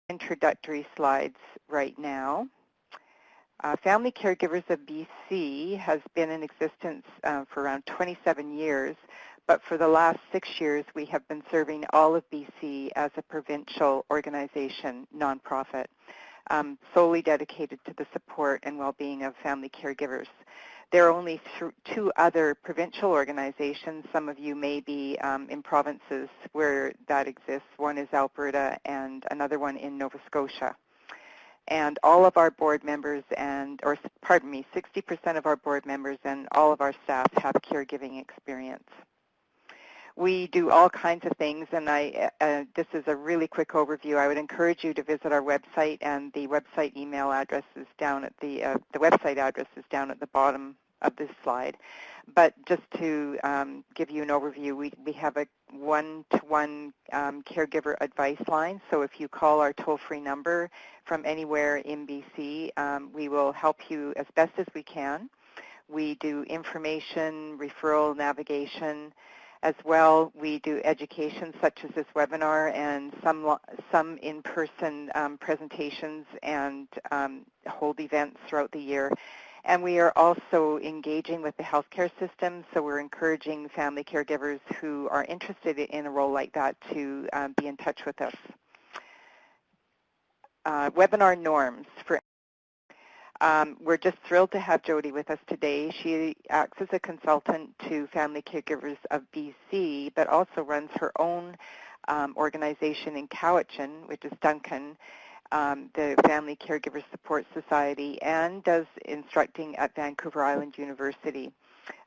introductory slides right now. Family Caregivers of BC has been in existence for around 27 years, but for the last 6 years we have been serving all of BC as a provincial organization, nonprofit, solely dedicated to the support and well-being of family caregivers. There are only 2 other provincial organizations. Some of you may be in provinces where that exists. One is Alberta and another one in Nova Scotia. And all of our board members 60% of our board members and all of our staff have caregiving experience. We do all kinds of things, and this is a really quick overview. I would encourage you to visit our website, and the website email address is down at the website address is down at the bottom of this slide. But just to give you an overview, we have a one-to-one caregiver advice line. So if you call our toll-free number from anywhere in BC, we will help you as best as we can. We do information, referral, navigation. As well, we do education such as this webinar and some in-person presentations and hold events throughout the year. And we are also engaging with the healthcare system, so we're encouraging family caregivers who are interested in a role like that to be in touch with us. Webinar norms for we're just thrilled to have Jodie with us today. She acts as a consultant to Family Caregivers of BC, but also runs her own organization in Cowichan, which is Duncan, the Family Caregiver Support Society, and does instructing at Vancouver Island University.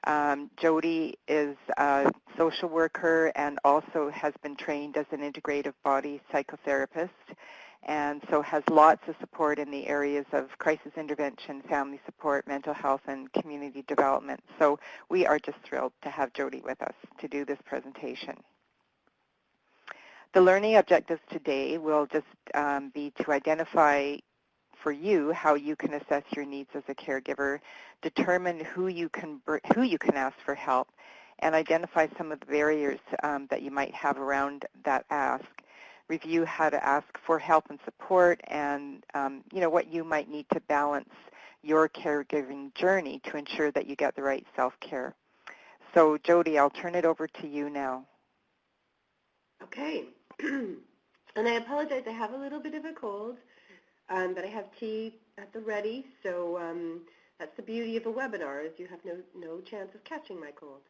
Jodie is a social worker and also has been trained as an integrative body psychotherapist, and so has lots of support in the areas of crisis intervention, family support, mental health, and community development. So we are just thrilled to have Jodie with us to do this presentation. The learning objectives today will just be to identify for you how you can assess your needs as a caregiver, determine who you can ask for help, and identify some of the barriers that you might have around that ask. Review how to ask for help and support, and what you might need to balance your caregiving journey to ensure that you get the right self-care. So Jodie, I'll turn it over to you now. Okay, and I apologize, I have a little bit of a cold, but I have tea at the ready, so that's the beauty of a webinar, is you have no chance of catching my cold.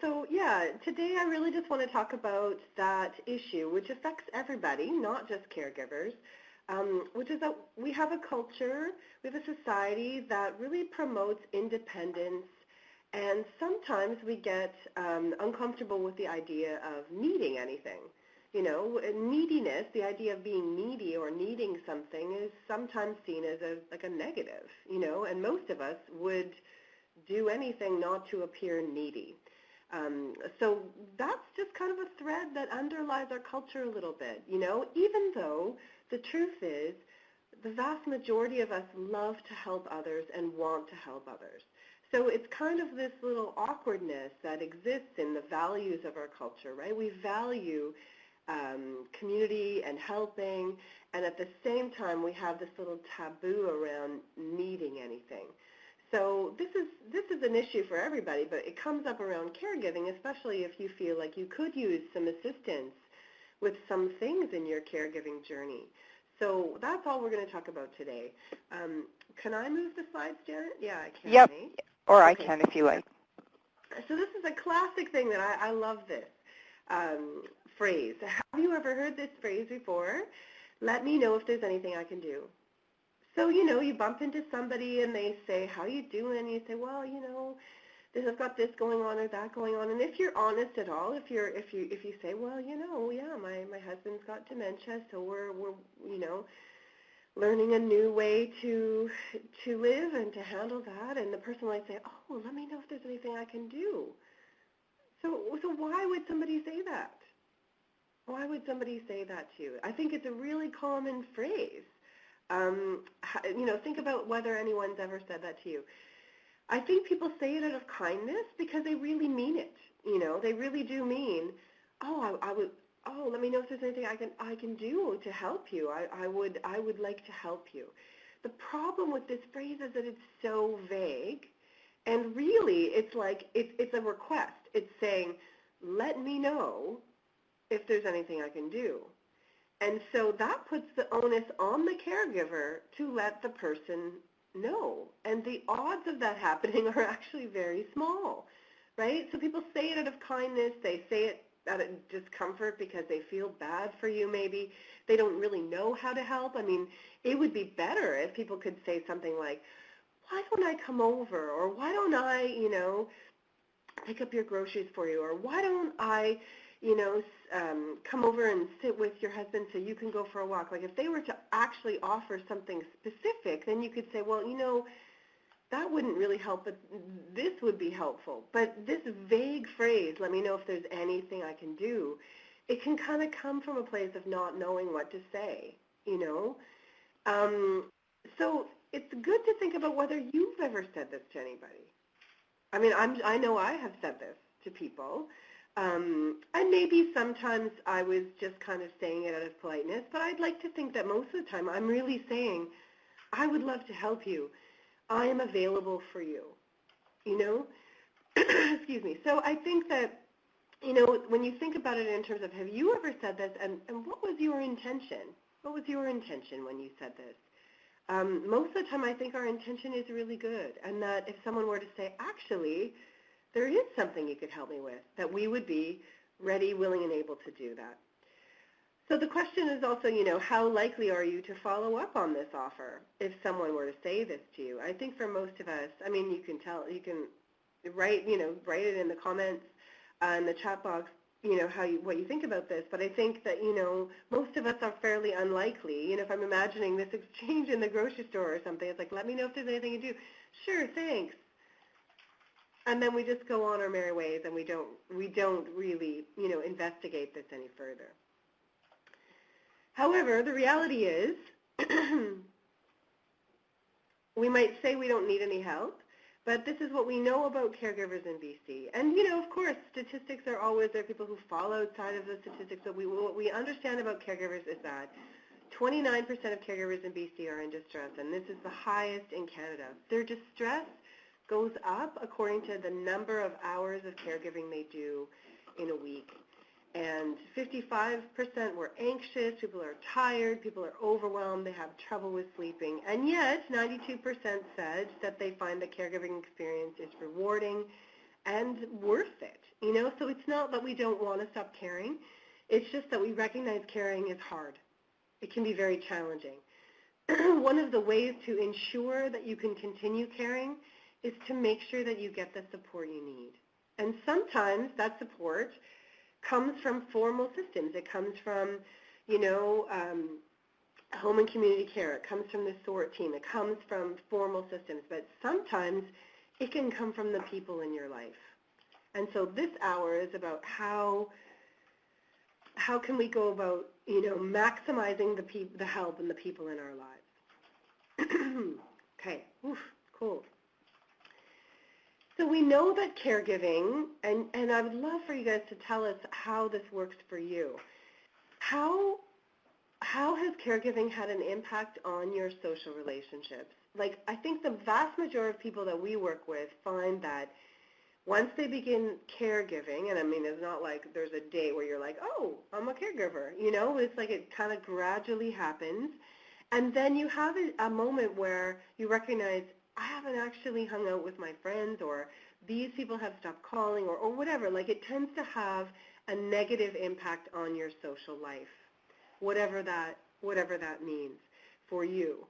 So yeah, today I really just want to talk about that issue, which affects everybody, not just caregivers, which is that we have a culture, we have a society that really promotes independence, and sometimes we get uncomfortable with the idea of needing anything. Neediness, the idea of being needy or needing something, is sometimes seen as a negative, and most of us would do anything not to appear needy. So that's just kind of a thread that underlies our culture a little bit, even though the truth is the vast majority of us love to help others and want to help others. So it's kind of this little awkwardness that exists in the values of our culture, right? We value community and helping, and at the same time we have this little taboo around needing anything. So this is an issue for everybody, but it comes up around caregiving, especially if you feel like you could use some assistance with some things in your caregiving journey. So that's all we're going to talk about today. Can I move the slides, Janet? Yeah, I can. Yep, or okay. I can if you like. So this is a classic thing that I love this phrase. Have you ever heard this phrase before? Let me know if there's anything I can do. So, you bump into somebody and they say, how you doing? And you say, well, I've got this going on or that going on. And if you're honest at all, if you say, well, yeah, my husband's got dementia, so we're learning a new way to live and to handle that, and the person might say, oh, well, let me know if there's anything I can do. So why would somebody say that? Why would somebody say that to you? I think it's a really common phrase. Think about whether anyone's ever said that to you. I think people say it out of kindness because they really mean it. They really do mean, oh, oh, let me know if there's anything I can do to help you. I would like to help you. The problem with this phrase is that it's so vague, and really it's like it's a request. It's saying, let me know if there's anything I can do. And so that puts the onus on the caregiver to let the person know. And the odds of that happening are actually very small, right? So people say it out of kindness. They say it out of discomfort because they feel bad for you maybe. They don't really know how to help. I mean, it would be better if people could say something like, why don't I come over? Or why don't I, pick up your groceries for you? Or why don't I, come over and sit with your husband so you can go for a walk? Like if they were to actually offer something specific, then you could say, well, that wouldn't really help, but this would be helpful. But this vague phrase, let me know if there's anything I can do, it can kind of come from a place of not knowing what to say, So it's good to think about whether you've ever said this to anybody. I mean, I know I have said this to people, and maybe sometimes I was just kind of saying it out of politeness, but I'd like to think that most of the time I'm really saying, I would love to help you. I am available for you, Excuse me. So I think that, when you think about it in terms of have you ever said this, and what was your intention? What was your intention when you said this? Most of the time I think our intention is really good, and that if someone were to say, actually, there is something you could help me with, that we would be ready, willing, and able to do that. So the question is also, how likely are you to follow up on this offer if someone were to say this to you? I think for most of us, I mean, you can write it in the comments, in the chat box, what you think about this. But I think that, most of us are fairly unlikely. If I'm imagining this exchange in the grocery store or something, it's like, let me know if there's anything you do. Sure, thanks. And then we just go on our merry ways, and we don't really, investigate this any further. However, the reality is we might say we don't need any help, but this is what we know about caregivers in BC. And, of course, statistics are always, there are people who fall outside of the statistics, but what we understand about caregivers is that 29% of caregivers in BC are in distress, and this is the highest in Canada. Their distress goes up according to the number of hours of caregiving they do in a week. And 55% were anxious, people are tired, people are overwhelmed, they have trouble with sleeping. And yet, 92% said that they find the caregiving experience is rewarding and worth it. So it's not that we don't want to stop caring, it's just that we recognize caring is hard. It can be very challenging. One of the ways to ensure that you can continue caring is to make sure that you get the support you need. And sometimes that support comes from formal systems. It comes from, home and community care. It comes from the SORT team. It comes from formal systems. But sometimes it can come from the people in your life. And so this hour is about how can we go about, maximizing the help and the people in our lives. Okay. Oof, cold. So we know that caregiving, and I would love for you guys to tell us how this works for you. How has caregiving had an impact on your social relationships? Like, I think the vast majority of people that we work with find that once they begin caregiving, and I mean, it's not like there's a day where you're like, oh, I'm a caregiver. It's like it kind of gradually happens. And then you have a moment where you recognize, I haven't actually hung out with my friends, or these people have stopped calling, or whatever. Like, it tends to have a negative impact on your social life, whatever that means for you.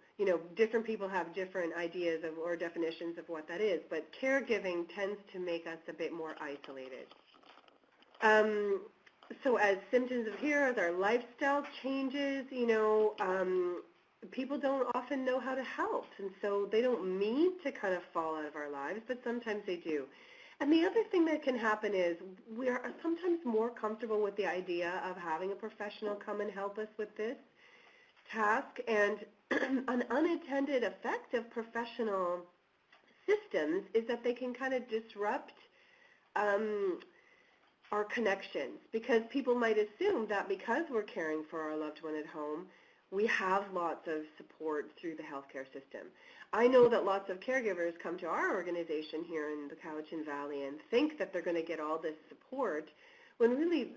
Different people have different ideas of or definitions of what that is, but caregiving tends to make us a bit more isolated. So as symptoms appear, as our lifestyle changes, people don't often know how to help, and so they don't mean to kind of fall out of our lives, but sometimes they do. And the other thing that can happen is we are sometimes more comfortable with the idea of having a professional come and help us with this task, and an unintended effect of professional systems is that they can kind of disrupt are connections, because people might assume that because we're caring for our loved one at home, we have lots of support through the healthcare system. I know that lots of caregivers come to our organization here in the Cowichan Valley and think that they're going to get all this support, when really,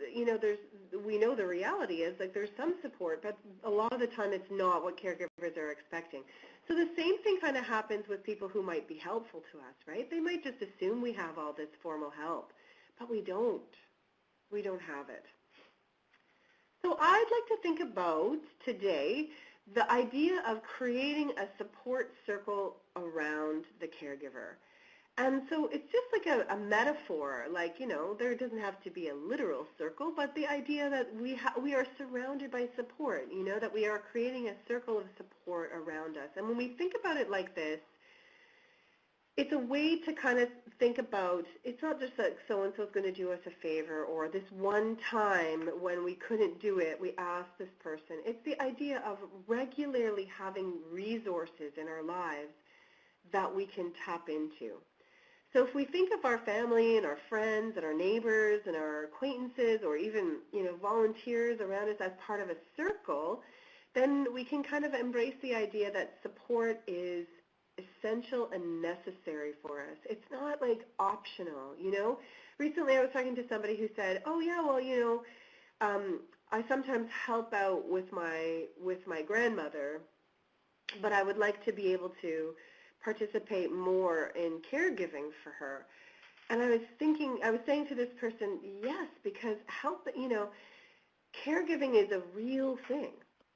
we know the reality is like there's some support, but a lot of the time it's not what caregivers are expecting. So the same thing kind of happens with people who might be helpful to us, right? They might just assume we have all this formal help, but we don't. We don't have it. So I'd like to think about today the idea of creating a support circle around the caregiver. And so it's just like a metaphor, like, there doesn't have to be a literal circle, but the idea that we are surrounded by support, that we are creating a circle of support around us. And when we think about it like this, it's a way to kind of think about, it's not just like so-and-so is going to do us a favor, or this one time when we couldn't do it, we asked this person. It's the idea of regularly having resources in our lives that we can tap into. So if we think of our family and our friends and our neighbors and our acquaintances, or even volunteers around us as part of a circle, then we can kind of embrace the idea that support is essential and necessary for us. It's not like optional, Recently I was talking to somebody who said, oh yeah, well, I sometimes help out with my grandmother, but I would like to be able to participate more in caregiving for her. And I was saying to this person, yes, because caregiving is a real thing.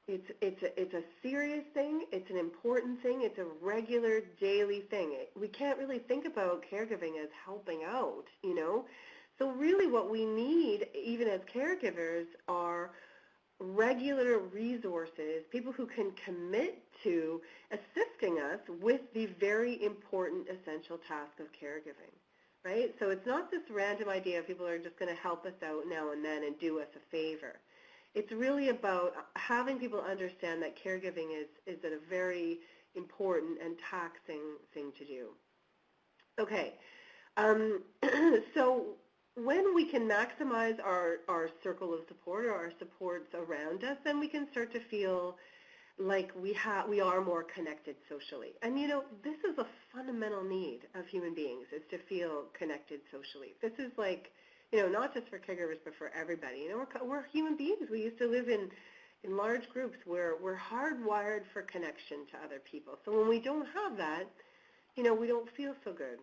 It's a serious thing, it's an important thing, it's a regular daily thing. We can't really think about caregiving as helping out, So really what we need, even as caregivers, are regular resources, people who can commit to assisting us with the very important essential task of caregiving, right? So it's not this random idea of people are just going to help us out now and then and do us a favor. It's really about having people understand that caregiving is a very important and taxing thing to do. Okay, so when we can maximize our circle of support or our supports around us, then we can start to feel like we are more connected socially. And this is a fundamental need of human beings, is to feel connected socially. This is like, not just for caregivers, but for everybody. We're human beings. We used to live in large groups where we're hardwired for connection to other people. So when we don't have that, we don't feel so good.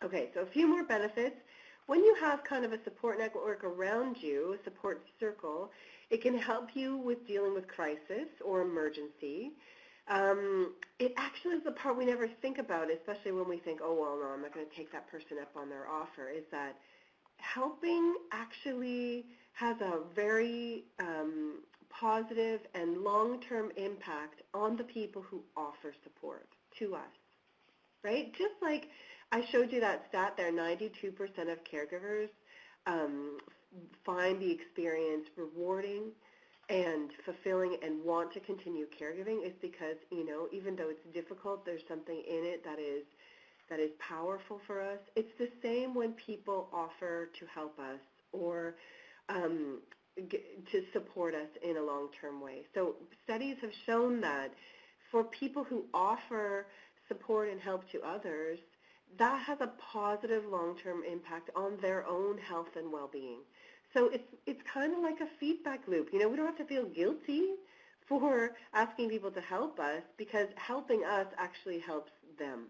Okay, so a few more benefits. When you have kind of a support network around you, a support circle, it can help you with dealing with crisis or emergency. It actually is the part we never think about, especially when we think, oh, well, no, I'm not going to take that person up on their offer, is that helping actually has a very positive and long-term impact on the people who offer support to us, right? Just like I showed you that stat there, 92% of caregivers find the experience rewarding and fulfilling and want to continue caregiving. Is because, even though it's difficult, there's something in it that is powerful for us. It's the same when people offer to help us or to support us in a long-term way. So studies have shown that for people who offer support and help to others, that has a positive long-term impact on their own health and well-being. So it's kind of like a feedback loop. We don't have to feel guilty for asking people to help us, because helping us actually helps them.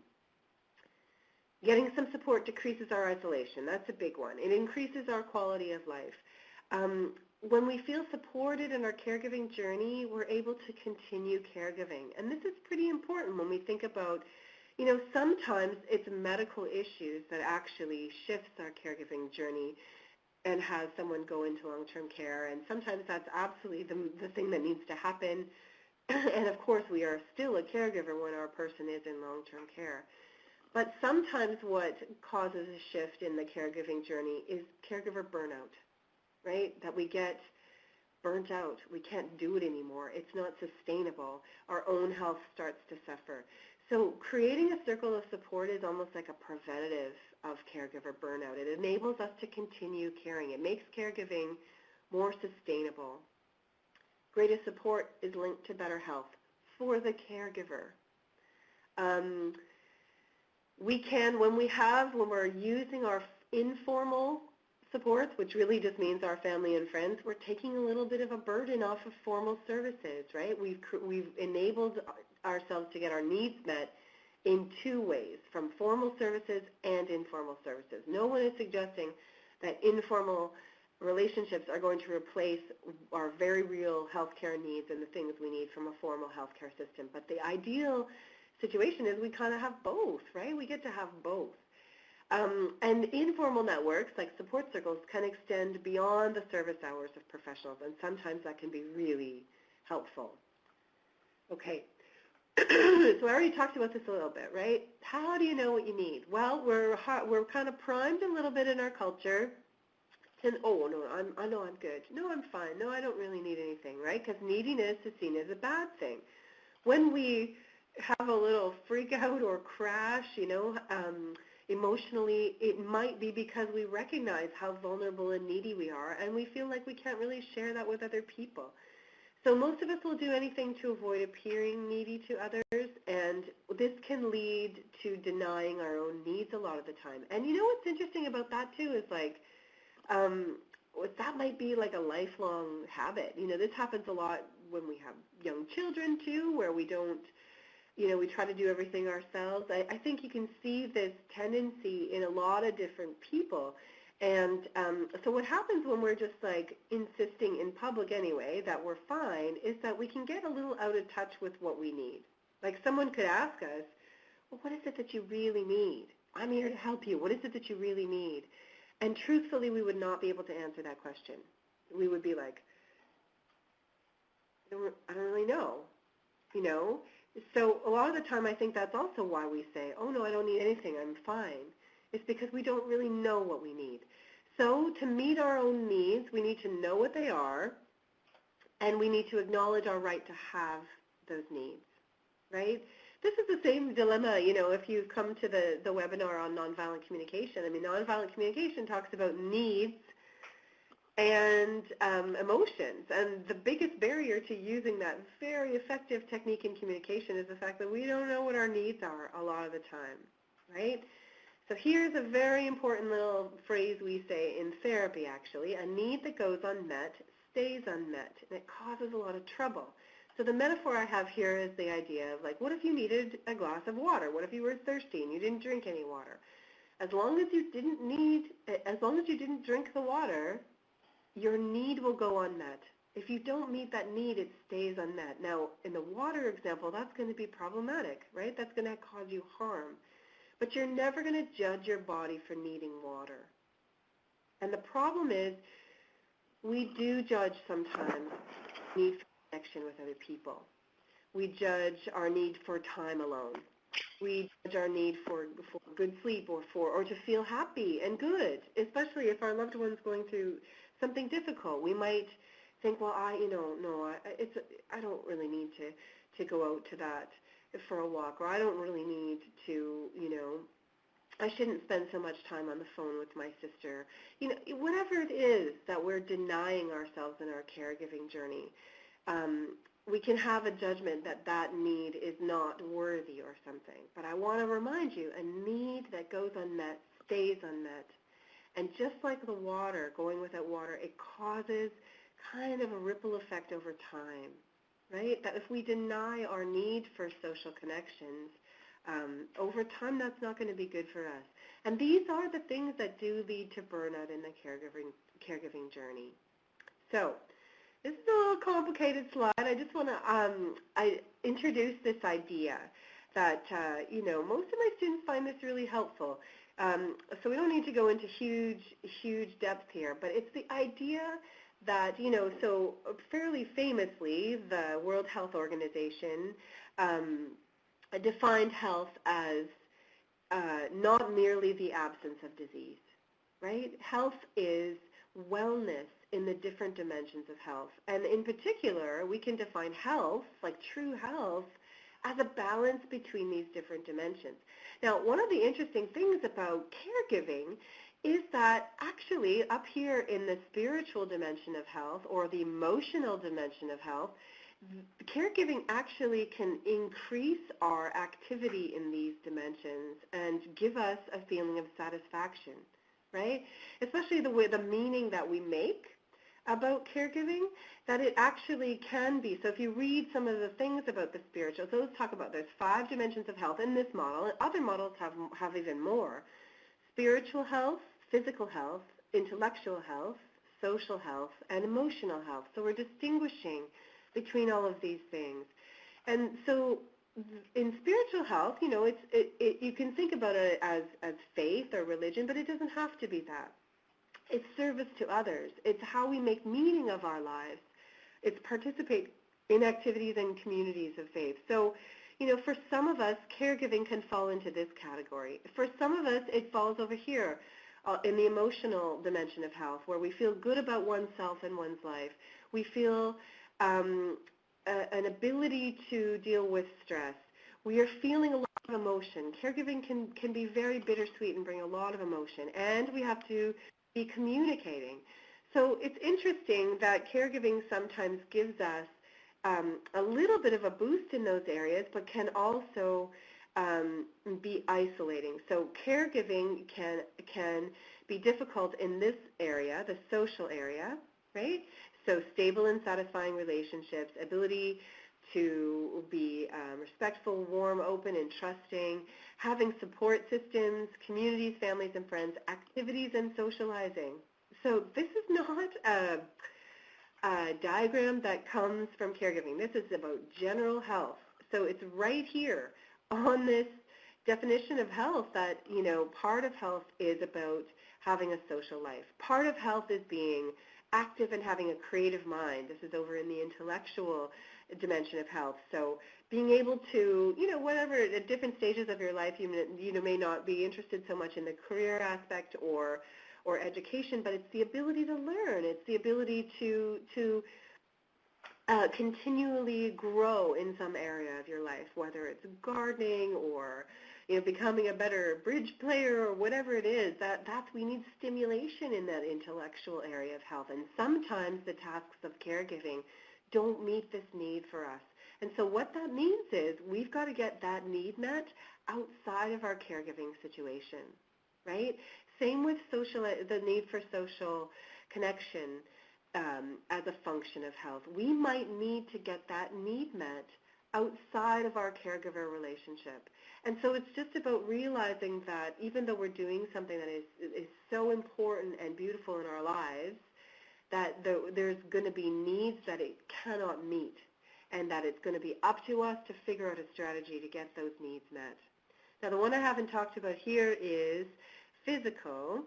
Getting some support decreases our isolation. That's a big one. It increases our quality of life. When we feel supported in our caregiving journey, we're able to continue caregiving. And this is pretty important when we think about, sometimes it's medical issues that actually shifts our caregiving journey and has someone go into long-term care. And sometimes that's absolutely the thing that needs to happen. And of course, we are still a caregiver when our person is in long-term care. But sometimes what causes a shift in the caregiving journey is caregiver burnout, right? That we get burnt out. We can't do it anymore. It's not sustainable. Our own health starts to suffer. So creating a circle of support is almost like a preventative of caregiver burnout. It enables us to continue caring. It makes caregiving more sustainable. Greater support is linked to better health for the caregiver. When we're using our informal supports, which really just means our family and friends, we're taking a little bit of a burden off of formal services, right? We've enabled ourselves to get our needs met in two ways, from formal services and informal services. No one is suggesting that informal relationships are going to replace our very real healthcare needs and the things we need from a formal healthcare system. But the ideal situation is we kind of have both, right? We get to have both. And informal networks, like support circles, can extend beyond the service hours of professionals, and sometimes that can be really helpful. Okay, so I already talked about this a little bit, right? How do you know what you need? Well, we're kind of primed a little bit in our culture to, oh, no, I know I'm good. No, I'm fine. No, I don't really need anything, right? Because neediness is seen as a bad thing. When we have a little freak out or crash, emotionally, it might be because we recognize how vulnerable and needy we are, and we feel like we can't really share that with other people. So most of us will do anything to avoid appearing needy to others, and this can lead to denying our own needs a lot of the time. And you know what's interesting about that too is like, that might be like a lifelong habit. This happens a lot when we have young children too, where we don't, we try to do everything ourselves. I think you can see this tendency in a lot of different people. And so what happens when we're just like insisting in public anyway that we're fine is that we can get a little out of touch with what we need. Like someone could ask us, well, what is it that you really need? I'm here to help you. What is it that you really need? And truthfully, we would not be able to answer that question. We would be like, I don't really know, So a lot of the time I think that's also why we say, oh no, I don't need anything, I'm fine. It's because we don't really know what we need. So to meet our own needs, we need to know what they are, and we need to acknowledge our right to have those needs, right? This is the same dilemma, if you've come to the webinar on nonviolent communication. I mean, nonviolent communication talks about needs and emotions. And the biggest barrier to using that very effective technique in communication is the fact that we don't know what our needs are a lot of the time, right? So here's a very important little phrase we say in therapy, actually. A need that goes unmet stays unmet, and it causes a lot of trouble. So the metaphor I have here is the idea of like, what if you needed a glass of water? What if you were thirsty and you didn't drink any water? As long as you didn't drink the water, your need will go unmet. If you don't meet that need, it stays unmet. Now, in the water example, that's going to be problematic, right? That's going to cause you harm. But you're never going to judge your body for needing water. And the problem is, we do judge sometimes need for connection with other people. We judge our need for time alone. We judge our need for good sleep or to feel happy and good, especially if our loved one's going through something difficult. We might think, well, I don't really need to go out to that for a walk, or I don't really need to, I shouldn't spend so much time on the phone with my sister. Whatever it is that we're denying ourselves in our caregiving journey, we can have a judgment that that need is not worthy or something. But I want to remind you, a need that goes unmet stays unmet. And just like the water, going without water, it causes kind of a ripple effect over time, right? That if we deny our need for social connections, over time that's not going to be good for us. And these are the things that do lead to burnout in the caregiving journey. So this is a little complicated slide. I just want to I introduce this idea that, most of my students find this really helpful. So we don't need to go into huge depth here, but it's the idea that, so fairly famously, the World Health Organization defined health as not merely the absence of disease, right? Health is wellness in the different dimensions of health. And in particular, we can define health, like true health, as a balance between these different dimensions. Now, one of the interesting things about caregiving is that actually up here in the spiritual dimension of health or the emotional dimension of health, caregiving actually can increase our activity in these dimensions and give us a feeling of satisfaction, right? Especially the meaning that we make about caregiving, that it actually can be. So if you read some of the things about the spiritual, so let's talk about there's 5 dimensions of health in this model, and other models have even more. Spiritual health, physical health, intellectual health, social health, and emotional health. So we're distinguishing between all of these things. And so in spiritual health, you know, you can think about it as faith or religion, but it doesn't have to be that. It's service to others. It's how we make meaning of our lives. It's participate in activities and communities of faith. So, you know, for some of us, caregiving can fall into this category. For some of us, it falls over here in the emotional dimension of health, where we feel good about oneself and one's life. We feel an ability to deal with stress. We are feeling a lot of emotion. Caregiving can be very bittersweet and bring a lot of emotion, and we have to be communicating. So it's interesting that caregiving sometimes gives us a little bit of a boost in those areas, but can also be isolating. So caregiving can be difficult in this area, the social area, right? So stable and satisfying relationships, ability to be respectful, warm, open, and trusting, having support systems, communities, families, and friends, activities, and socializing. So this is not a diagram that comes from caregiving. This is about general health. So it's right here on this definition of health that, you know, part of health is about having a social life. Part of health is being active and having a creative mind. This is over in the intellectual dimension of health. So being able to, you know, whatever, at different stages of your life, you may not be interested so much in the career aspect or education, but it's the ability to learn. It's the ability to continually grow in some area of your life, whether it's gardening or, you know, becoming a better bridge player or whatever it is. We need stimulation in that intellectual area of health. And sometimes the tasks of caregiving don't meet this need for us. And so what that means is we've got to get that need met outside of our caregiving situation, right? Same with the need for social connection as a function of health. We might need to get that need met outside of our caregiver relationship. And so it's just about realizing that even though we're doing something that is so important and beautiful in our lives, that there's going to be needs that it cannot meet, and that it's going to be up to us to figure out a strategy to get those needs met. Now, the one I haven't talked about here is physical,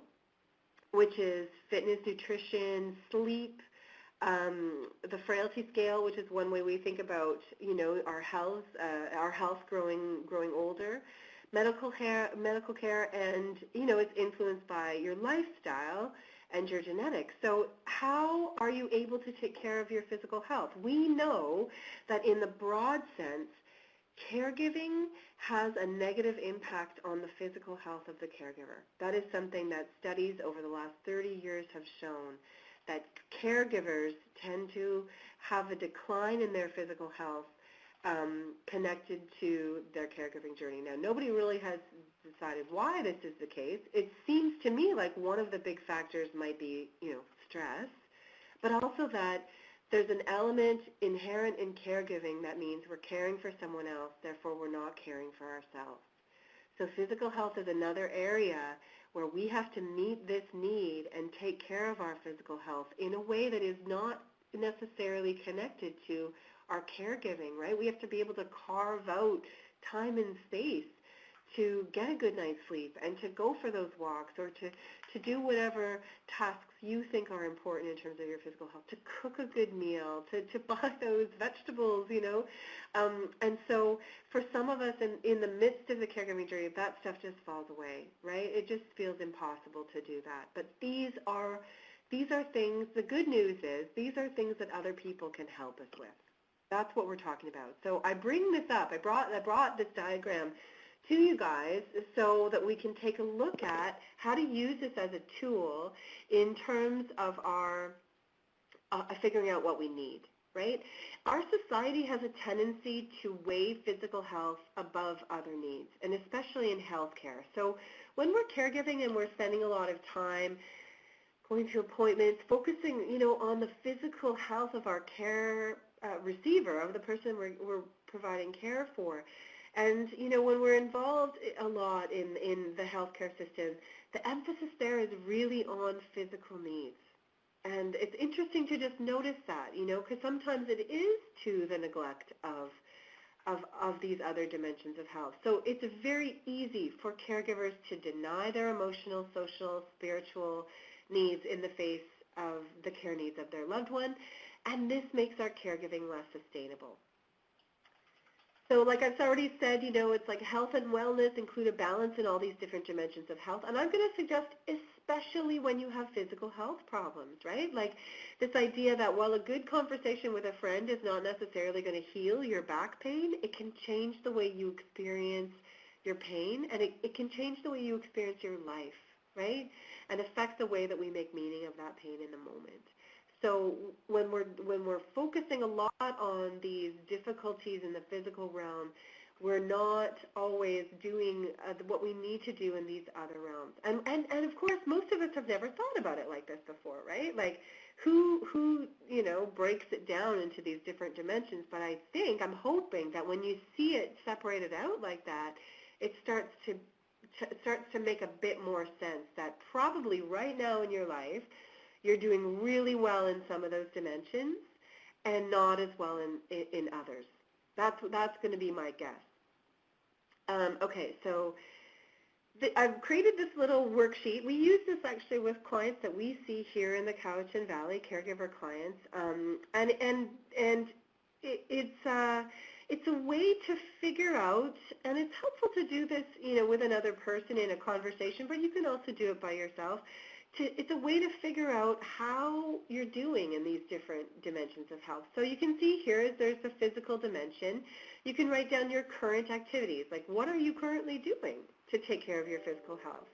which is fitness, nutrition, sleep, the frailty scale, which is one way we think about, you know, our health growing older, medical care, and, you know, it's influenced by your lifestyle and your genetics. So how are you able to take care of your physical health? We know that in the broad sense, caregiving has a negative impact on the physical health of the caregiver. That is something that studies over the last 30 years have shown, that caregivers tend to have a decline in their physical health connected to their caregiving journey. Now, nobody really has decided why this is the case. It seems to me like one of the big factors might be, you know, stress, but also that there's an element inherent in caregiving that means we're caring for someone else, therefore we're not caring for ourselves. So physical health is another area where we have to meet this need and take care of our physical health in a way that is not necessarily connected to our caregiving, right? We have to be able to carve out time and space to get a good night's sleep and to go for those walks or to do whatever tasks you think are important in terms of your physical health, to cook a good meal, to buy those vegetables, you know. And so for some of us in the midst of the caregiving journey, that stuff just falls away, right? It just feels impossible to do that. But these are things, the good news is, these are things that other people can help us with. That's what we're talking about. So I bring this up. I brought this diagram to you guys so that we can take a look at how to use this as a tool in terms of our figuring out what we need, right? Our society has a tendency to weigh physical health above other needs, and especially in healthcare. So when we're caregiving and we're spending a lot of time going to appointments, focusing, on the physical health of our care receiver, of the person we're providing care for. And, when we're involved a lot in the healthcare system, the emphasis there is really on physical needs. And it's interesting to just notice that, because sometimes it is to the neglect of these other dimensions of health. So it's very easy for caregivers to deny their emotional, social, spiritual needs in the face of the care needs of their loved one, and this makes our caregiving less sustainable. So like I've already said, it's like health and wellness include a balance in all these different dimensions of health, and I'm going to suggest especially when you have physical health problems, right? Like this idea that while a good conversation with a friend is not necessarily going to heal your back pain, it can change the way you experience your pain, and it can change the way you experience your life, right? And affect the way that we make meaning of that pain in the moment. So when we're focusing a lot on these difficulties in the physical realm, we're not always doing what we need to do in these other realms. And of course, most of us have never thought about it like this before, right? Like who breaks it down into these different dimensions? But I'm hoping that when you see it separated out like that, it starts to make a bit more sense that probably right now in your life, you're doing really well in some of those dimensions and not as well in others. That's going to be my guess. Okay, so I've created this little worksheet. We use this actually with clients that we see here in the Cowichan Valley, caregiver clients, and it's a way to figure out, and it's helpful to do this, with another person in a conversation, but you can also do it by yourself. It's a way to figure out how you're doing in these different dimensions of health. So you can see here there's the physical dimension. You can write down your current activities, like what are you currently doing to take care of your physical health.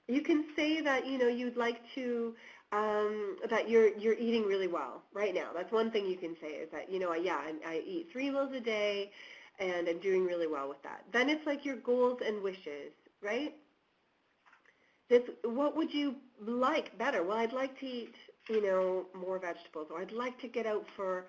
You can say that you'd like to that you're eating really well right now. That's one thing you can say is that I eat 3 meals a day and I'm doing really well with that. Then it's like your goals and wishes, right? What would you like better? Well, I'd like to eat, more vegetables, or I'd like to get out for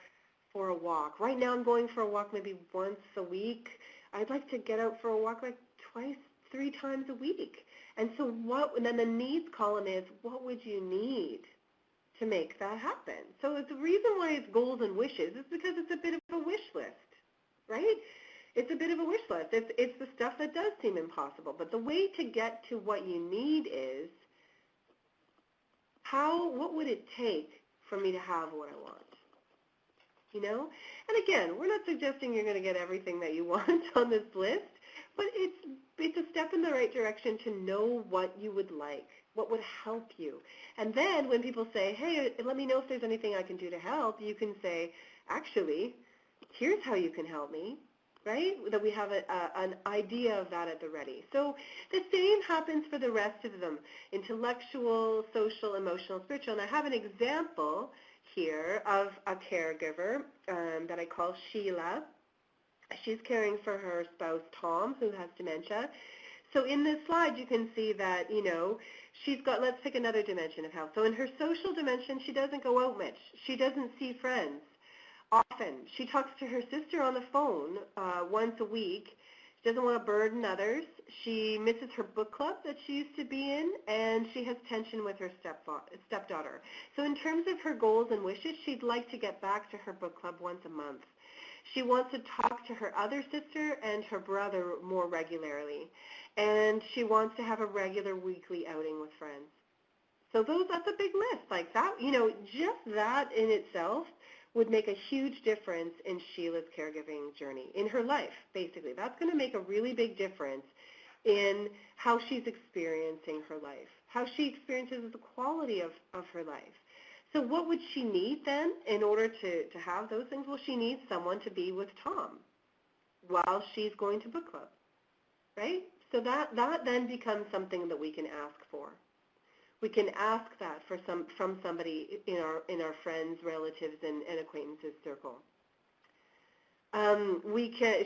a walk. Right now I'm going for a walk maybe once a week. I'd like to get out for a walk like 2-3 times a week. And so and then the needs column is, what would you need to make that happen? So the reason why it's goals and wishes is because it's a bit of a wish list, right? It's a bit of a wish list. It's the stuff that does seem impossible. But the way to get to what you need is, what would it take for me to have what I want? And again, we're not suggesting you're going to get everything that you want on this list, but it's a step in the right direction to know what you would like, what would help you. And then when people say, hey, let me know if there's anything I can do to help, you can say, actually, here's how you can help me. Right? That we have an idea of that at the ready. So the same happens for the rest of them, intellectual, social, emotional, spiritual. And I have an example here of a caregiver that I call Sheila. She's caring for her spouse, Tom, who has dementia. So in this slide, you can see that, she's got, let's pick another dimension of health. So in her social dimension, she doesn't go out much. She doesn't see friends. Often. She talks to her sister on the phone once a week. She doesn't want to burden others. She misses her book club that she used to be in, and she has tension with her stepdaughter. So in terms of her goals and wishes, she'd like to get back to her book club once a month. She wants to talk to her other sister and her brother more regularly, and she wants to have a regular weekly outing with friends. So that's a big list. Like that, just that in itself would make a huge difference in Sheila's caregiving journey, in her life, basically. That's going to make a really big difference in how she's experiencing her life, how she experiences the quality of her life. So what would she need then in order to have those things? Well, she needs someone to be with Tom while she's going to book club, right? So that then becomes something that we can ask for. We can ask that from somebody in our friends, relatives, and acquaintances circle.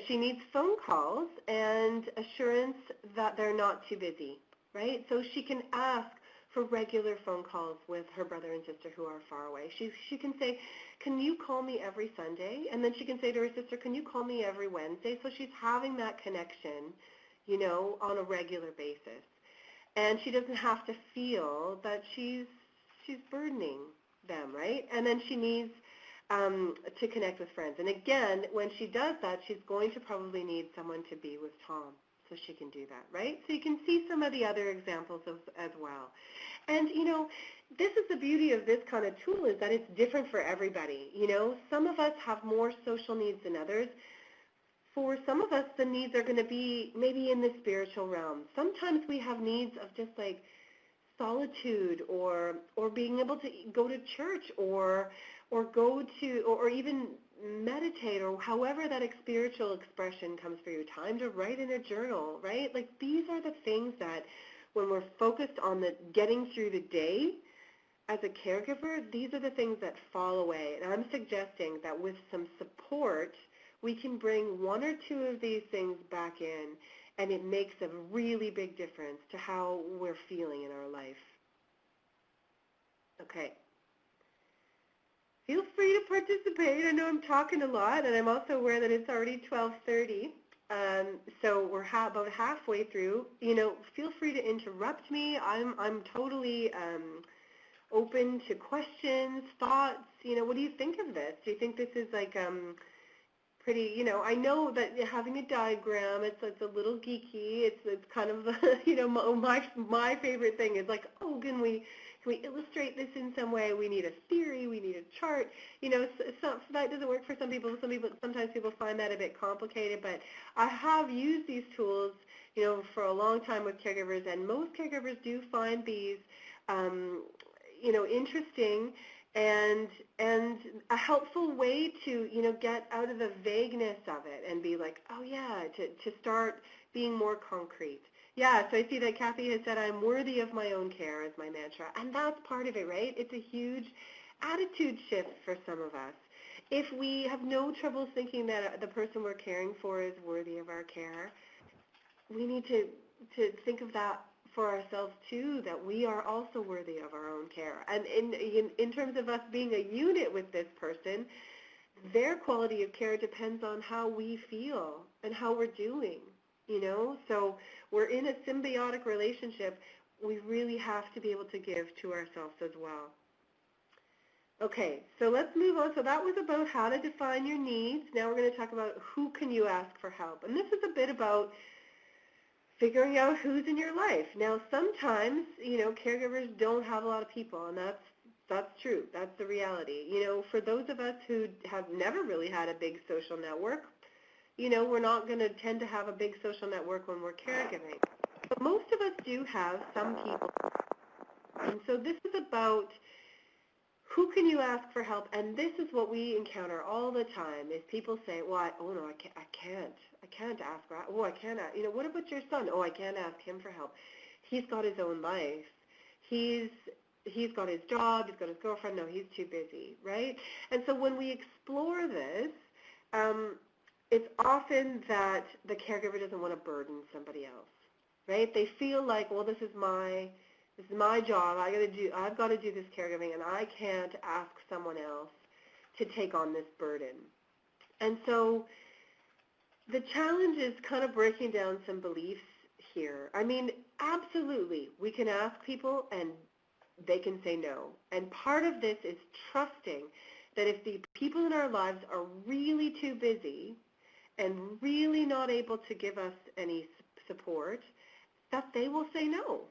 She needs phone calls and assurance that they're not too busy, right? So she can ask for regular phone calls with her brother and sister who are far away. She can say, can you call me every Sunday? And then she can say to her sister, can you call me every Wednesday? So she's having that connection, on a regular basis. And she doesn't have to feel that she's burdening them, right? And then she needs to connect with friends. And again, when she does that, she's going to probably need someone to be with Tom so she can do that, right? So you can see some of the other examples as well. And, this is the beauty of this kind of tool is that it's different for everybody. Some of us have more social needs than others. For some of us, the needs are going to be maybe in the spiritual realm. Sometimes we have needs of just like solitude or being able to go to church or go to or even meditate or however that spiritual expression comes for you. Time to write in a journal, right? Like these are the things that when we're focused on the getting through the day as a caregiver, these are the things that fall away. And I'm suggesting that with some support, we can bring one or two of these things back in, and it makes a really big difference to how we're feeling in our life. Okay. Feel free to participate. I know I'm talking a lot, and I'm also aware that it's already 12:30, so we're about halfway through. Feel free to interrupt me. I'm totally open to questions, thoughts. What do you think of this? Do you think this is like pretty, I know that having a diagram, it's a little geeky. It's kind of, my favorite thing is like, oh, can we illustrate this in some way? We need a theory, we need a chart. So that doesn't work for some people. Sometimes people find that a bit complicated, but I have used these tools, for a long time with caregivers, and most caregivers do find these, interesting and a helpful way to, get out of the vagueness of it and be like, oh yeah, to start being more concrete. Yeah, so I see that Kathy has said, I'm worthy of my own care as my mantra. And that's part of it, right? It's a huge attitude shift for some of us. If we have no trouble thinking that the person we're caring for is worthy of our care, we need to think of that for ourselves too, that we are also worthy of our own care. And in terms of us being a unit with this person, their quality of care depends on how we feel and how we're doing, So we're in a symbiotic relationship. We really have to be able to give to ourselves as well. Okay, so let's move on. So that was about how to define your needs. Now we're going to talk about who can you ask for help. And this is a bit about figuring out who's in your life. Now, sometimes, caregivers don't have a lot of people, and that's true. That's the reality. For those of us who have never really had a big social network, we're not going to tend to have a big social network when we're caregiving. But most of us do have some people. And so this is about who can you ask for help? And this is what we encounter all the time is people say, well, I can't ask for help. Oh, I can't ask. What about your son? Oh, I can't ask him for help. He's got his own life. He's got his job. He's got his girlfriend. No, he's too busy, right? And so when we explore this, it's often that the caregiver doesn't want to burden somebody else, right? They feel like, well, this is my job. I've got to do this caregiving, and I can't ask someone else to take on this burden. And so the challenge is kind of breaking down some beliefs here. I mean, absolutely, we can ask people and they can say no. And part of this is trusting that if the people in our lives are really too busy and really not able to give us any support, that they will say no.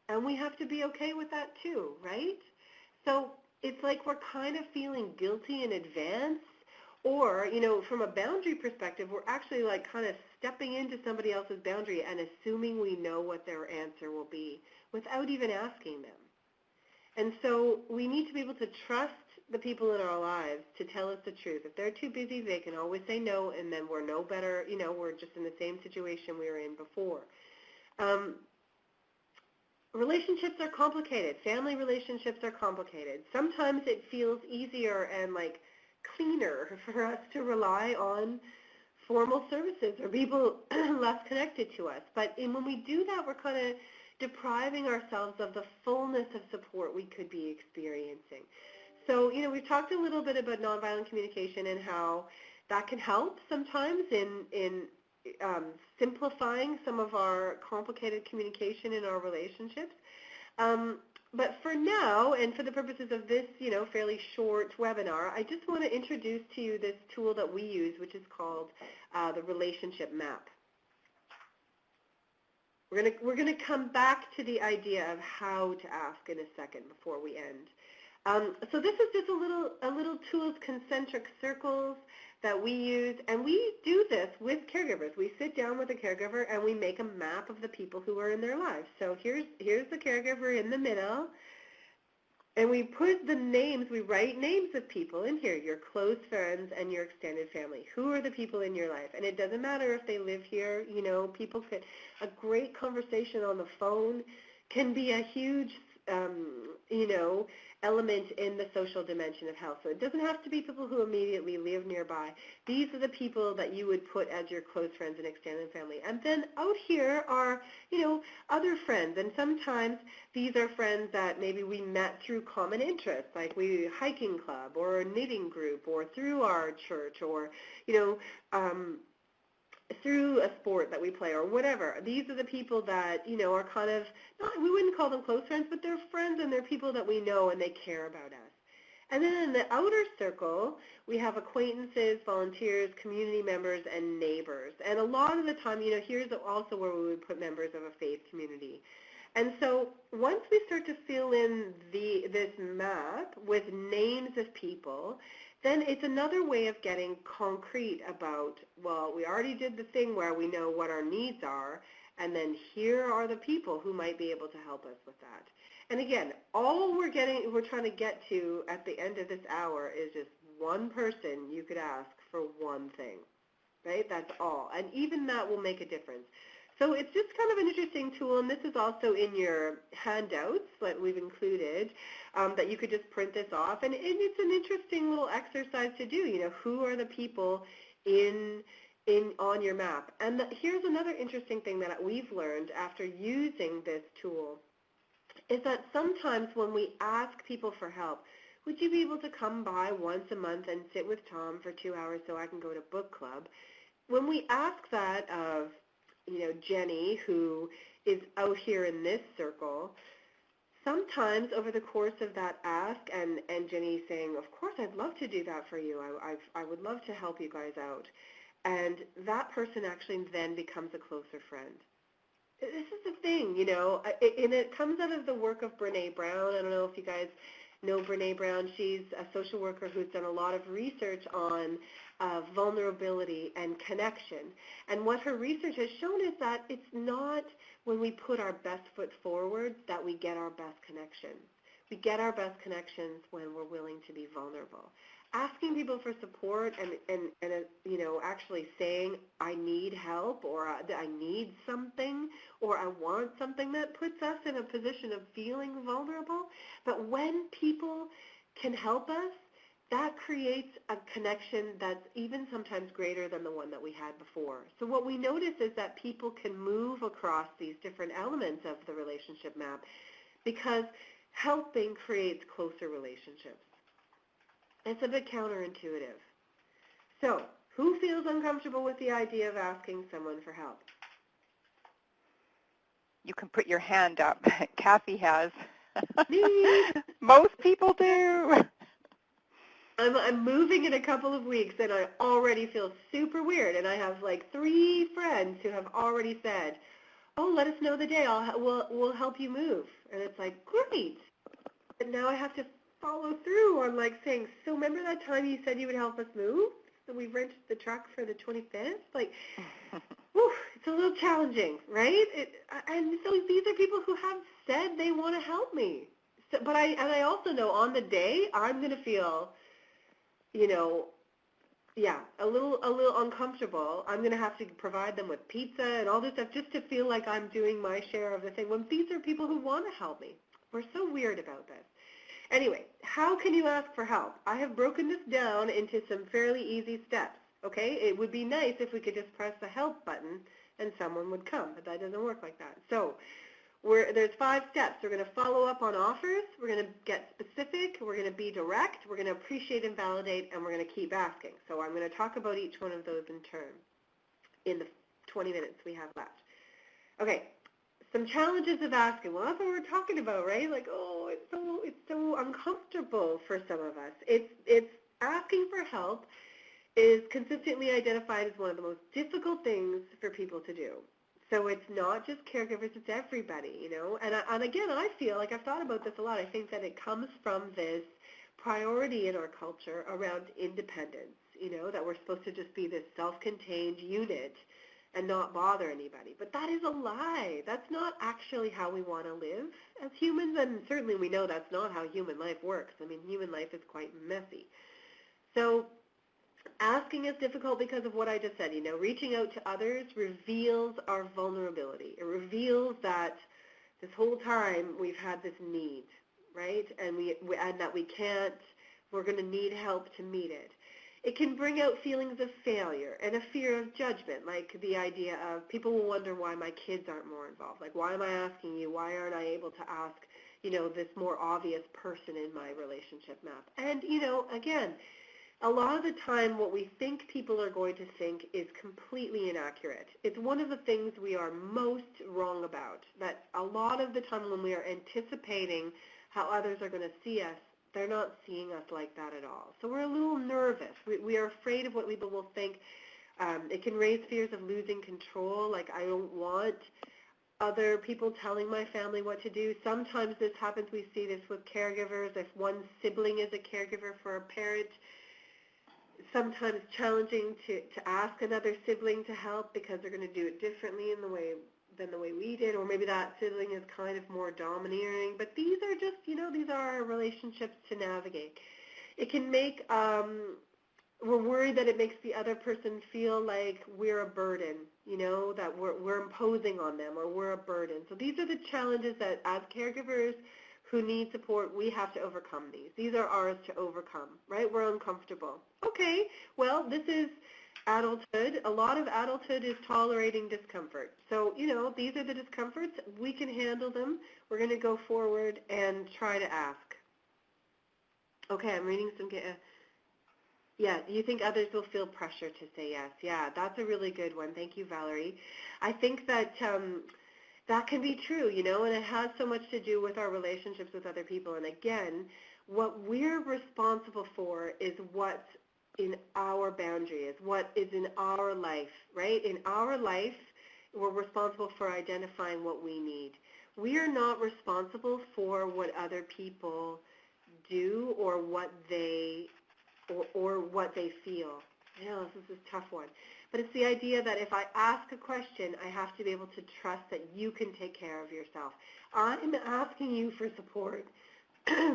And we have to be okay with that too, right? So it's like we're kind of feeling guilty in advance, or, from a boundary perspective, we're actually like kind of stepping into somebody else's boundary and assuming we know what their answer will be without even asking them. And so we need to be able to trust the people in our lives to tell us the truth. If they're too busy, they can always say no, and then we're no better, we're just in the same situation we were in before. Relationships are complicated. Family relationships are complicated. Sometimes it feels easier and cleaner for us to rely on formal services or people less connected to us. But when we do that, we're kind of depriving ourselves of the fullness of support we could be experiencing. So, we've talked a little bit about nonviolent communication and how that can help sometimes in simplifying some of our complicated communication in our relationships. But for now, and for the purposes of this, fairly short webinar, I just want to introduce to you this tool that we use, which is called the relationship map. We're gonna come back to the idea of how to ask in a second before we end. So this is just a little tool of concentric circles that we use, and we do this with caregivers. We sit down with a caregiver and we make a map of the people who are in their lives. So here's the caregiver in the middle, and we put the names, we write names of people in here, your close friends and your extended family. Who are the people in your life? And it doesn't matter if they live here, people could, a great conversation on the phone can be a huge, element in the social dimension of health. So it doesn't have to be people who immediately live nearby. These are the people that you would put as your close friends and extended family. And then out here are, other friends. And sometimes these are friends that maybe we met through common interests, like we hiking club or a knitting group or through our church or, through a sport that we play or whatever. These are the people that, are kind of, we wouldn't call them close friends, but they're friends and they're people that we know and they care about us. And then in the outer circle, we have acquaintances, volunteers, community members, and neighbors. And a lot of the time, here's also where we would put members of a faith community. And so once we start to fill in this map with names of people, then it's another way of getting concrete about, well, we already did the thing where we know what our needs are, and then here are the people who might be able to help us with that. And again, all we're trying to get to at the end of this hour is just one person you could ask for one thing, right? That's all. And even that will make a difference. So it's just kind of an interesting tool, and this is also in your handouts that we've included, that you could just print this off. And it's an interesting little exercise to do, who are the people on your map. And here's another interesting thing that we've learned after using this tool, is that sometimes when we ask people for help, would you be able to come by once a month and sit with Tom for 2 hours so I can go to book club? When we ask that of Jenny, who is out here in this circle, sometimes over the course of that ask, and Jenny saying, of course, I'd love to do that for you. I would love to help you guys out. And that person actually then becomes a closer friend. This is the thing, and it comes out of the work of Brene Brown. I don't know if you guys know Brene Brown. She's a social worker who's done a lot of research on vulnerability and connection. And what her research has shown is that it's not when we put our best foot forward that we get our best connections. We get our best connections when we're willing to be vulnerable. Asking people for support and actually saying, I need help, or I need something, or I want something, that puts us in a position of feeling vulnerable. But when people can help us, that creates a connection that's even sometimes greater than the one that we had before. So what we notice is that people can move across these different elements of the relationship map because helping creates closer relationships. It's a bit counterintuitive. So, who feels uncomfortable with the idea of asking someone for help? You can put your hand up. Kathy has. Me. Most people do. I'm moving in a couple of weeks, and I already feel super weird. And I have like 3 friends who have already said, "Oh, let us know the day. We'll help you move." And it's like, great. But now I have to follow through on saying, so remember that time you said you would help us move? So we rented the truck for the 25th? Whew, it's a little challenging, right? And so these are people who have said they want to help me. So, but I also know on the day I'm going to feel, you know, yeah, a little uncomfortable. I'm going to have to provide them with pizza and all this stuff just to feel like I'm doing my share of the thing. When these are people who want to help me. We're so weird about this. Anyway, how can you ask for help? I have broken this down into some fairly easy steps, okay? It would be nice if we could just press the help button and someone would come, but that doesn't work like that. So there's 5 steps. We're going to follow up on offers. We're going to get specific. We're going to be direct. We're going to appreciate and validate, and we're going to keep asking. So I'm going to talk about each one of those in turn in the 20 minutes we have left. Okay, some challenges of asking. Well, that's what we're talking about, right? Like, oh, it's so uncomfortable for some of us. It's asking for help is consistently identified as one of the most difficult things for people to do. So it's not just caregivers, it's everybody, you know. And again, I feel like I've thought about this a lot. I think that it comes from this priority in our culture around independence, you know, that we're supposed to just be this self-contained unit and not bother anybody. But that is a lie. That's not actually how we want to live as humans, and certainly we know that's not how human life works. I mean, human life is quite messy. So asking is difficult because of what I just said. You know, reaching out to others reveals our vulnerability. It reveals that this whole time we've had this need, right? And and that we can't, we're going to need help to meet it. It can bring out feelings of failure and a fear of judgment, like the idea of people will wonder why my kids aren't more involved. Like, why am I asking you? Why aren't I able to ask, you know, this more obvious person in my relationship map? And, you know, again, a lot of the time what we think people are going to think is completely inaccurate. It's one of the things we are most wrong about, that a lot of the time when we are anticipating how others are going to see us, they're not seeing us like that at all. So we're a little nervous. We are afraid of what people will think. It can raise fears of losing control, like I don't want other people telling my family what to do. Sometimes this happens, we see this with caregivers. If one sibling is a caregiver for a parent, sometimes challenging to ask another sibling to help because they're going to do it differently than the way we did, or maybe that sibling is kind of more domineering. But these are just, you know, these are our relationships to navigate. It can make, we're worried that it makes the other person feel like we're a burden, you know, that we're imposing on them or we're a burden. So these are the challenges that as caregivers who need support, we have to overcome these. These are ours to overcome, right? We're uncomfortable. Okay, well, this is adulthood. A lot of adulthood is tolerating discomfort. So, you know, these are the discomforts. We can handle them. We're going to go forward and try to ask. Okay, I'm reading some, yeah, do you think others will feel pressure to say yes? Yeah, that's a really good one. Thank you, Valerie. I think that that can be true, you know, and it has so much to do with our relationships with other people. And again, what we're responsible for is what's in our boundaries, what is in our life, right? In our life, we're responsible for identifying what we need. We are not responsible for what other people do or what they feel. I know this is a tough one. But it's the idea that if I ask a question, I have to be able to trust that you can take care of yourself. I'm asking you for support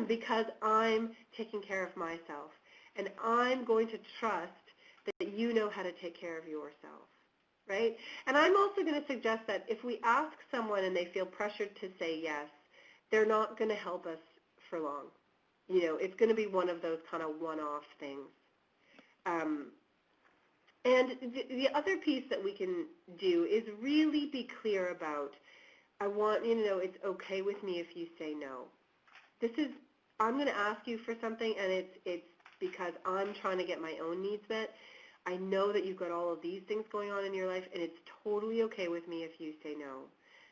because I'm taking care of myself. And I'm going to trust that you know how to take care of yourself, right? And I'm also going to suggest that if we ask someone and they feel pressured to say yes, they're not going to help us for long. You know, it's going to be one of those kind of one-off things. And the other piece that we can do is really be clear about, I want you to know it's okay with me if you say no. I'm going to ask you for something, and it's because I'm trying to get my own needs met. I know that you've got all of these things going on in your life, and it's totally okay with me if you say no.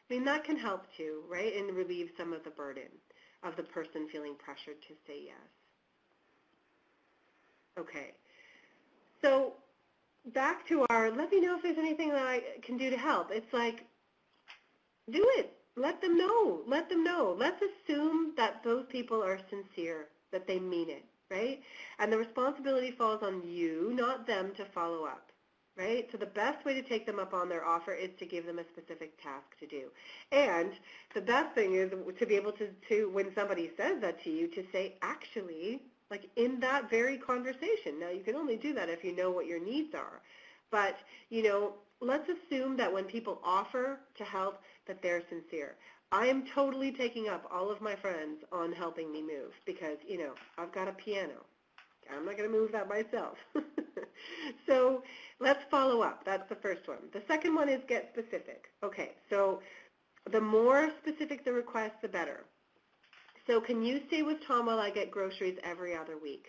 I mean, that can help too, right, and relieve some of the burden of the person feeling pressured to say yes. Okay. So back to our, let me know if there's anything that I can do to help. It's like, do it. Let them know. Let them know. Let's assume that those people are sincere, that they mean it, right? And the responsibility falls on you, not them, to follow up, right? So the best way to take them up on their offer is to give them a specific task to do. And the best thing is to be able to when somebody says that to you, to say, actually, like in that very conversation. Now, you can only do that if you know what your needs are. But, you know, let's assume that when people offer to help, that they're sincere. I am totally taking up all of my friends on helping me move because, you know, I've got a piano. I'm not going to move that myself. So let's follow up. That's the first one. The second one is get specific. Okay, so the more specific the request, the better. So can you stay with Tom while I get groceries every other week?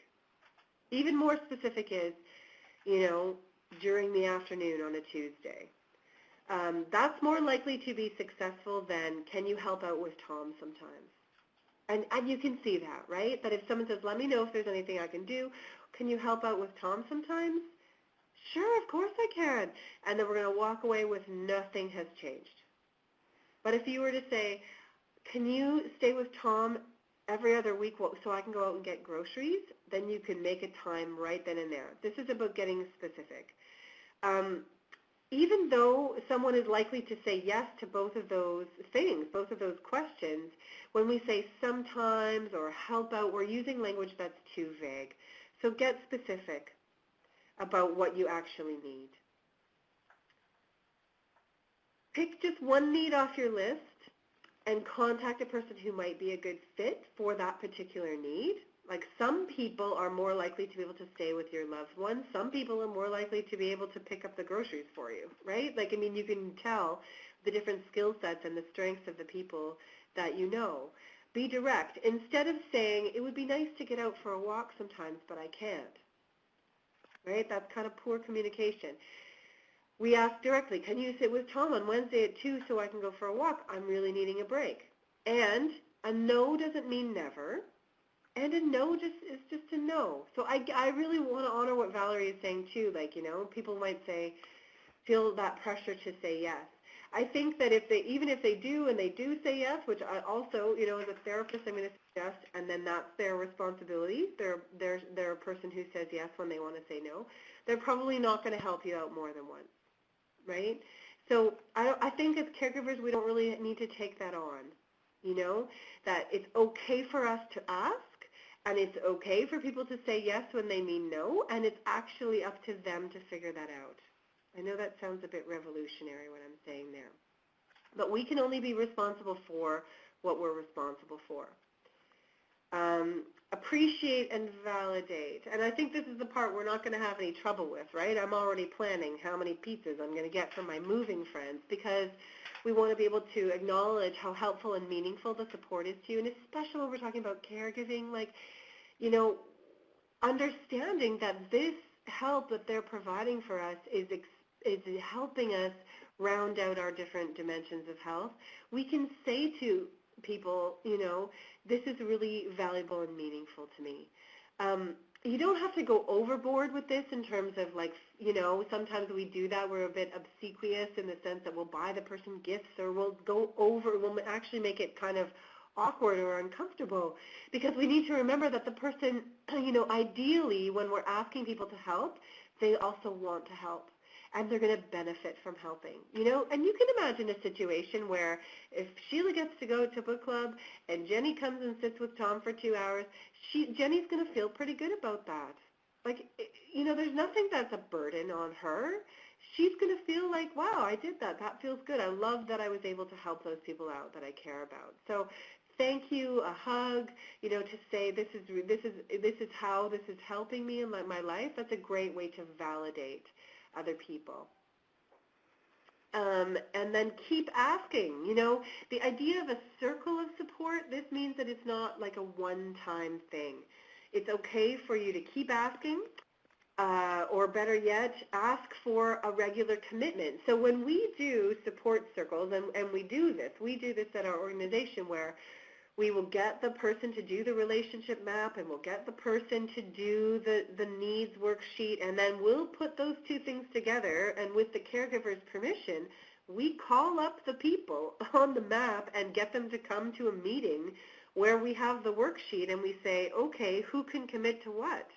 Even more specific is, you know, during the afternoon on a Tuesday. That's more likely to be successful than can you help out with Tom sometimes? And you can see that, right? That if someone says, let me know if there's anything I can do, can you help out with Tom sometimes? Sure, of course I can. And then we're going to walk away with nothing has changed. But if you were to say, can you stay with Tom every other week so I can go out and get groceries, then you can make a time right then and there. This is about getting specific. Even though someone is likely to say yes to both of those things, both of those questions, when we say sometimes or help out, we're using language that's too vague. So get specific about what you actually need. Pick just one need off your list and contact a person who might be a good fit for that particular need. Like some people are more likely to be able to stay with your loved one. Some people are more likely to be able to pick up the groceries for you, right? Like, I mean, you can tell the different skill sets and the strengths of the people that you know. Be direct. Instead of saying, it would be nice to get out for a walk sometimes, but I can't, right? That's kind of poor communication. We ask directly, can you sit with Tom on Wednesday at 2 so I can go for a walk? I'm really needing a break. And a no doesn't mean never. And a no is just a no. So I really want to honor what Valerie is saying too. Like, you know, people might say, feel that pressure to say yes. I think that even if they do and they do say yes, which I also, you know, as a therapist, I'm going to suggest, and then that's their responsibility. They're a person who says yes when they want to say no. They're probably not going to help you out more than once, right? So I think as caregivers, we don't really need to take that on, you know, that it's okay for us to ask. And it's okay for people to say yes when they mean no, and it's actually up to them to figure that out. I know that sounds a bit revolutionary what I'm saying there. But we can only be responsible for what we're responsible for. Appreciate and validate. And I think this is the part we're not going to have any trouble with, right? I'm already planning how many pizzas I'm going to get from my moving friends because we want to be able to acknowledge how helpful and meaningful the support is to you, and especially when we're talking about caregiving, like, you know, understanding that this help that they're providing for us is helping us round out our different dimensions of health. We can say to people, you know, this is really valuable and meaningful to me. You don't have to go overboard with this in terms of, like, you know, sometimes we do that. We're a bit obsequious in the sense that we'll buy the person gifts or we'll we'll actually make it kind of awkward or uncomfortable because we need to remember that the person, you know, ideally when we're asking people to help, they also want to help. And they're going to benefit from helping, you know? And you can imagine a situation where if Sheila gets to go to book club and Jenny comes and sits with Tom for 2 hours, Jenny's going to feel pretty good about that. Like, you know, there's nothing that's a burden on her. She's going to feel like, wow, I did that. That feels good. I love that I was able to help those people out that I care about. So thank you, a hug, you know, to say this is how this is helping me in my life. That's a great way to validate other people. And then keep asking, you know, the idea of a circle of support, this means that it's not like a one-time thing. It's okay for you to keep asking, or better yet, ask for a regular commitment. So when we do support circles, and we do this at our organization where we will get the person to do the relationship map and we'll get the person to do the needs worksheet, and then we'll put those two things together, and with the caregiver's permission, we call up the people on the map and get them to come to a meeting where we have the worksheet and we say, okay, who can commit to what?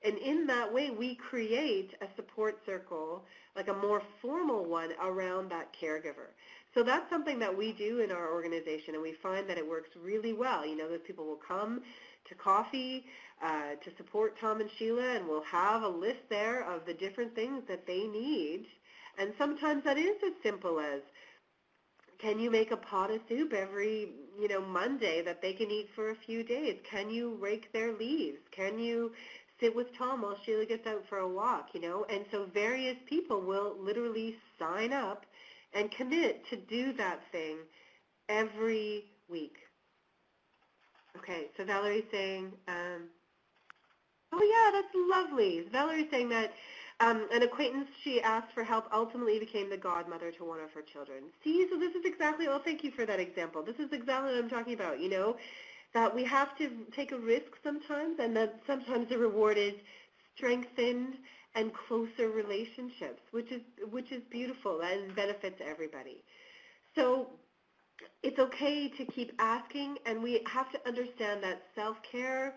And in that way, we create a support circle, like a more formal one around that caregiver. So that's something that we do in our organization, and we find that it works really well. You know, those people will come to coffee to support Tom and Sheila, and we'll have a list there of the different things that they need. And sometimes that is as simple as, can you make a pot of soup every, Monday that they can eat for a few days? Can you rake their leaves? Can you sit with Tom while Sheila gets out for a walk, And so various people will literally sign up and commit to do that thing every week. Okay, so Valerie's saying, oh yeah, that's lovely. Valerie's saying that an acquaintance she asked for help ultimately became the godmother to one of her children. See, so this is exactly, well, thank you for that example. This is exactly what I'm talking about, that we have to take a risk sometimes, and that sometimes the reward is strengthened and closer relationships, which is beautiful and benefits everybody. So it's okay to keep asking, and we have to understand that self-care,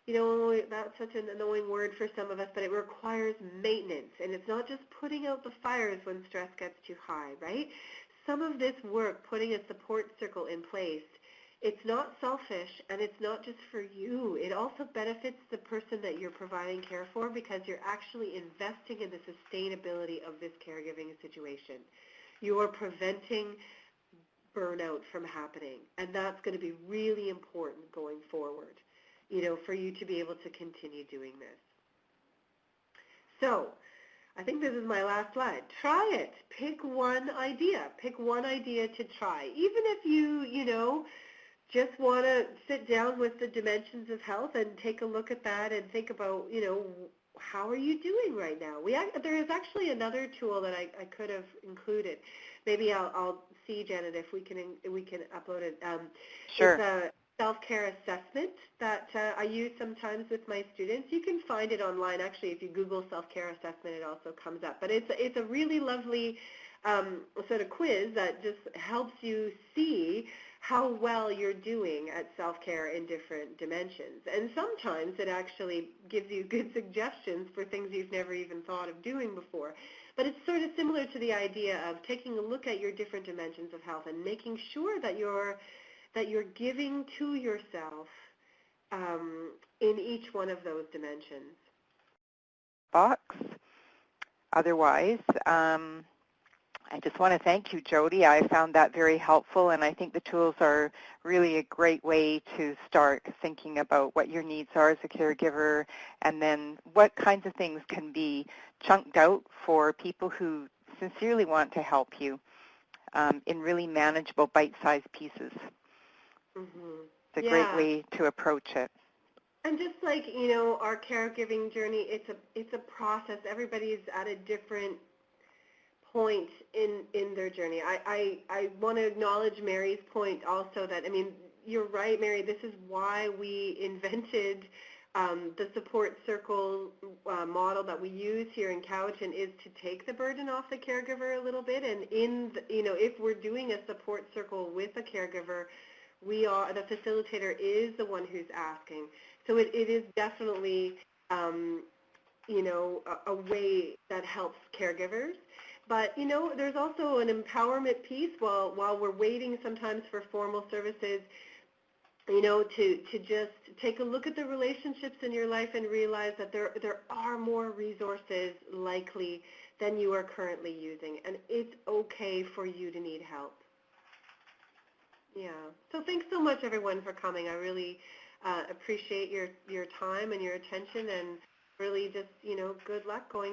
that's such an annoying word for some of us, but it requires maintenance, and it's not just putting out the fires when stress gets too high, right? Some of this work, putting a support circle in place, it's not selfish, and it's not just for you. It also benefits the person that you're providing care for, because you're actually investing in the sustainability of this caregiving situation. You're preventing burnout from happening, and that's going to be really important going forward, for you to be able to continue doing this. So I think this is my last slide. Try it. Pick one idea. Pick one idea to try. Even if you just want to sit down with the dimensions of health and take a look at that and think about, how are you doing right now? There is actually another tool that I could have included. Maybe I'll see, Janet, if we can upload it. Sure. It's a self-care assessment that I use sometimes with my students. You can find it online. Actually, if you Google self-care assessment, it also comes up. But it's a really lovely sort of quiz that just helps you see how well you're doing at self-care in different dimensions. And sometimes it actually gives you good suggestions for things you've never even thought of doing before. But it's sort of similar to the idea of taking a look at your different dimensions of health and making sure that you're giving to yourself in each one of those dimensions. Box. Otherwise, I just want to thank you, Jodie. I found that very helpful, and I think the tools are really a great way to start thinking about what your needs are as a caregiver, and then what kinds of things can be chunked out for people who sincerely want to help you in really manageable bite-sized pieces. Mm-hmm. It's a great way to approach it. And just like, our caregiving journey, it's a process. Everybody's at a different point in their journey. I want to acknowledge Mary's point also that, you're right, Mary, this is why we invented the support circle model that we use here in Cowichan, is to take the burden off the caregiver a little bit. And if we're doing a support circle with a caregiver, the facilitator is the one who's asking. So it is definitely, a way that helps caregivers. But, there's also an empowerment piece while we're waiting sometimes for formal services, to just take a look at the relationships in your life and realize that there are more resources likely than you are currently using. And it's okay for you to need help. Yeah. So thanks so much, everyone, for coming. I really appreciate your time and your attention, and really just, good luck going